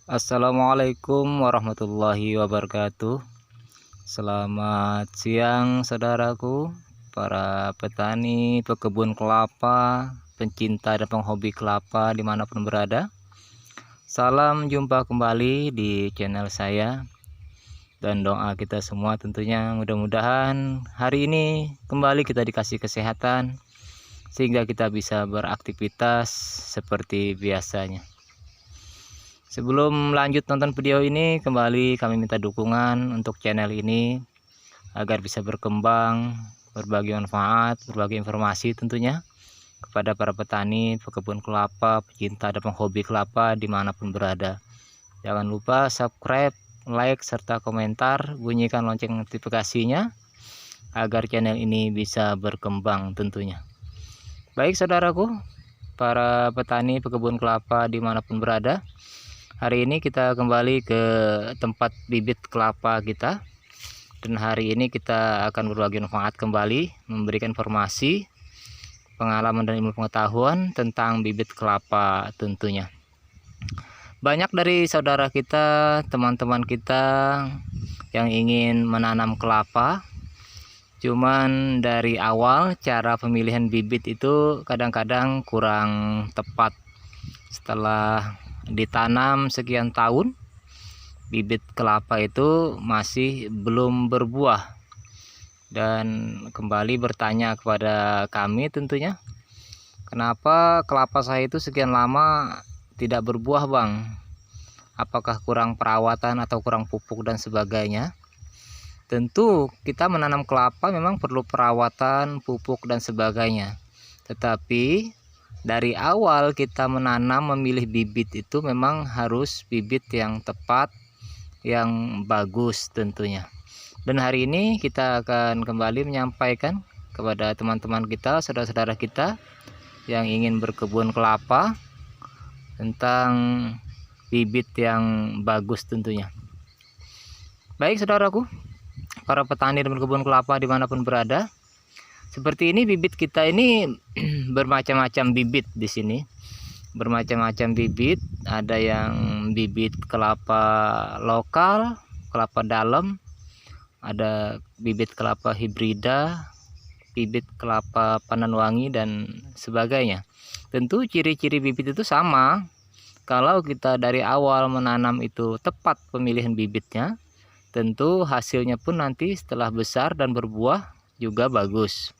Assalamualaikum warahmatullahi wabarakatuh. Selamat siang saudaraku, para petani, pekebun kelapa, pencinta dan penghobi kelapa dimanapun berada. Salam jumpa kembali di channel saya, dan doa kita semua tentunya mudah-mudahan hari ini kembali kita dikasih kesehatan sehingga kita bisa beraktivitas seperti biasanya. Sebelum lanjut nonton video ini, kembali kami minta dukungan untuk channel ini agar bisa berkembang, berbagi manfaat, berbagi informasi tentunya kepada para petani, pekebun kelapa, pecinta dan penghobi kelapa dimanapun berada. Jangan lupa subscribe, like, serta komentar, bunyikan lonceng notifikasinya agar channel ini bisa berkembang tentunya. Baik saudaraku, para petani, pekebun kelapa dimanapun berada, hari ini kita kembali ke tempat bibit kelapa kita, dan hari ini kita akan berbagi manfaat kembali, memberikan informasi, pengalaman dan ilmu pengetahuan tentang bibit kelapa tentunya. Banyak dari saudara kita, teman-teman kita yang ingin menanam kelapa, cuman dari awal cara pemilihan bibit itu kadang-kadang kurang tepat. Setelah ditanam sekian tahun, bibit kelapa itu masih belum berbuah, dan kembali bertanya kepada kami tentunya, kenapa kelapa saya itu sekian lama tidak berbuah bang? Apakah kurang perawatan atau kurang pupuk dan sebagainya? Tentu kita menanam kelapa memang perlu perawatan, pupuk dan sebagainya, tetapi dari awal kita menanam, memilih bibit itu memang harus bibit yang tepat, yang bagus tentunya. Dan hari ini kita akan kembali menyampaikan kepada teman-teman kita, saudara-saudara kita yang ingin berkebun kelapa tentang bibit yang bagus tentunya. Baik saudaraku, para petani dan berkebun kelapa dimanapun berada, seperti ini bibit kita ini bermacam-macam bibit di sini. Bermacam-macam bibit, ada yang bibit kelapa lokal, kelapa dalam, ada bibit kelapa hibrida, bibit kelapa pandan wangi dan sebagainya. Tentu ciri-ciri bibit itu sama. Kalau kita dari awal menanam itu tepat pemilihan bibitnya, tentu hasilnya pun nanti setelah besar dan berbuah juga bagus.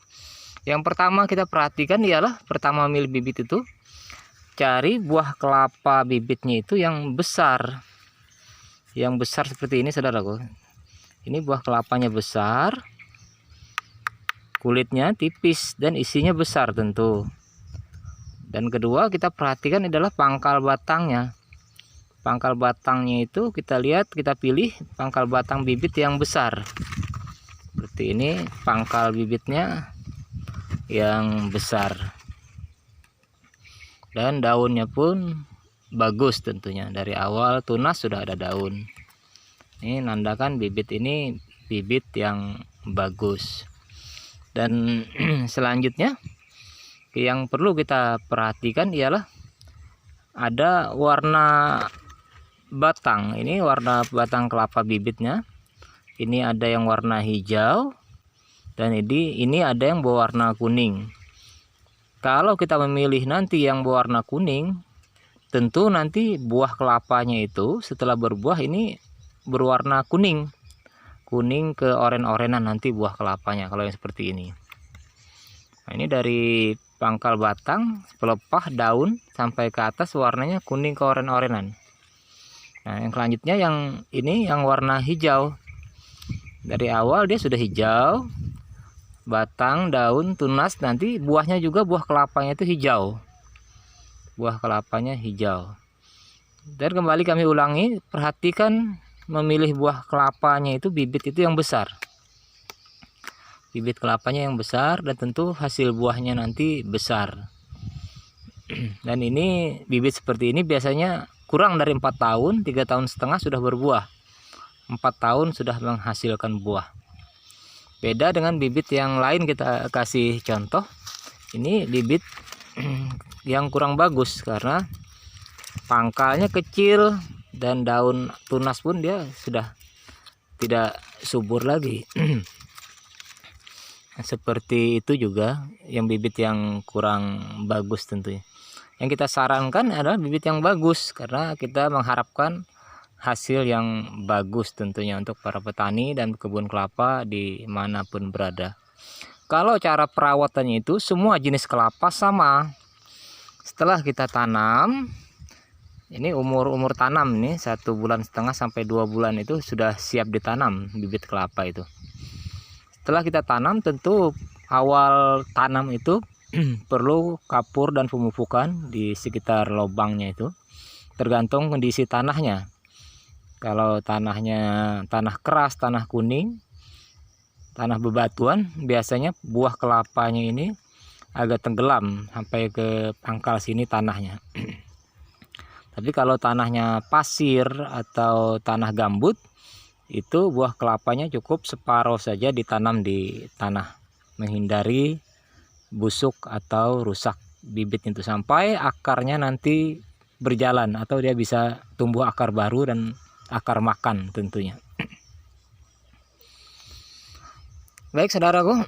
Yang pertama kita perhatikan ialah, pertama milih bibit itu cari buah kelapa bibitnya itu yang besar. Yang besar seperti ini saudaraku. Ini buah kelapanya besar, kulitnya tipis dan isinya besar tentu. Dan kedua kita perhatikan adalah pangkal batangnya. Pangkal batangnya itu kita lihat, kita pilih pangkal batang bibit yang besar. Seperti ini pangkal bibitnya yang besar, dan daunnya pun bagus tentunya. Dari awal tunas sudah ada daun. Ini nandakan bibit ini bibit yang bagus. Dan selanjutnya yang perlu kita perhatikan ialah ada warna batang. Ini warna batang kelapa bibitnya. Ini ada yang warna hijau, dan ini ada yang berwarna kuning. Kalau kita memilih nanti yang berwarna kuning, tentu nanti buah kelapanya itu setelah berbuah ini berwarna kuning. Kuning ke oren-orenan nanti buah kelapanya kalau yang seperti ini. Nah, ini dari pangkal batang, pelepah daun sampai ke atas warnanya kuning ke oren-orenan. Nah, yang selanjutnya yang ini yang warna hijau. Dari awal dia sudah hijau, batang, daun, tunas, nanti buahnya juga, buah kelapanya itu hijau. Buah kelapanya hijau. Dan kembali kami ulangi, perhatikan memilih buah kelapanya itu bibit itu yang besar. Bibit kelapanya yang besar, dan tentu hasil buahnya nanti besar. Dan ini bibit seperti ini biasanya kurang dari 4 tahun, 3 tahun setengah sudah berbuah. 4 tahun sudah menghasilkan buah. Beda dengan bibit yang lain, kita kasih contoh. Ini bibit yang kurang bagus karena pangkalnya kecil, dan daun tunas pun dia sudah tidak subur lagi. Seperti itu juga yang bibit yang kurang bagus tentunya. Yang kita sarankan adalah bibit yang bagus, karena kita mengharapkan hasil yang bagus tentunya untuk para petani dan kebun kelapa dimanapun berada. Kalau cara perawatannya itu semua jenis kelapa sama. Setelah kita tanam, ini umur tanam nih 1,5 bulan sampai 2 bulan itu sudah siap ditanam bibit kelapa itu. Setelah kita tanam, tentu awal tanam itu perlu kapur dan pemupukan di sekitar lubangnya itu, tergantung kondisi tanahnya. Kalau tanahnya tanah keras, tanah kuning, tanah bebatuan, biasanya buah kelapanya ini agak tenggelam sampai ke pangkal sini tanahnya. Tapi kalau tanahnya pasir atau tanah gambut, itu buah kelapanya cukup separuh saja ditanam di tanah, menghindari busuk atau rusak bibit itu sampai akarnya nanti berjalan atau dia bisa tumbuh akar baru dan akar makan tentunya. Baik saudaraku,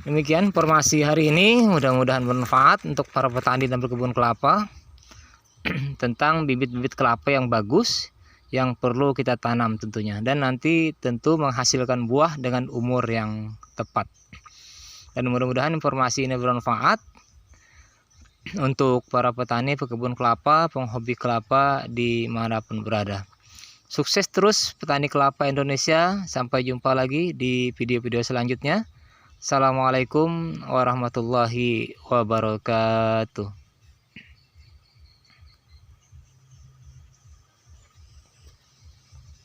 demikian informasi hari ini, mudah-mudahan bermanfaat untuk para petani dan berkebun kelapa tentang bibit-bibit kelapa yang bagus yang perlu kita tanam tentunya, dan nanti tentu menghasilkan buah dengan umur yang tepat. Dan mudah-mudahan informasi ini bermanfaat untuk para petani, pekebun kelapa, penghobi kelapa dimanapun berada. Sukses terus petani kelapa Indonesia. Sampai jumpa lagi di video-video selanjutnya. Assalamualaikum warahmatullahi wabarakatuh.